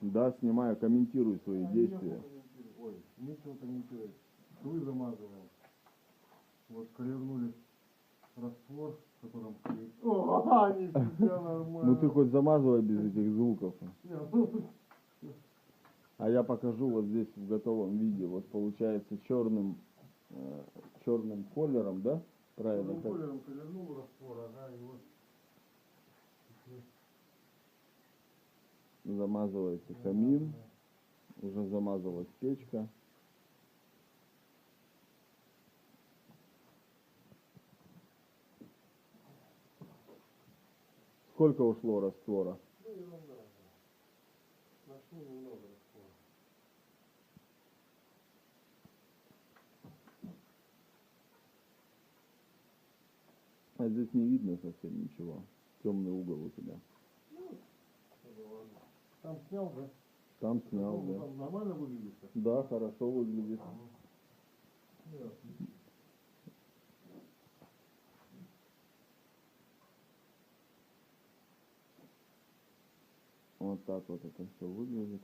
Да, снимаю, комментируй свои А, действия. нечего комментировать. Ой, нечего комментировать. Швы замазываем. Вот колернули раствор, в котором клей. О, нифига нормально. Ну ты хоть замазывай без этих звуков. Не, ну, А я покажу вот здесь в готовом виде. Вот получается черным колером, да? Правильно? черным колером колернул раствор, ага, и вот. Замазывается камин, уже замазалась печка. Сколько ушло раствора? Ну, ерунда. Нашли немного раствора. А здесь не видно совсем ничего. Темный угол у тебя. Ну, ладно. Там снял, да? Там снял, Ну, да. там нормально выглядит? Да, хорошо выглядит. Ясно. Вот так вот это все выглядит.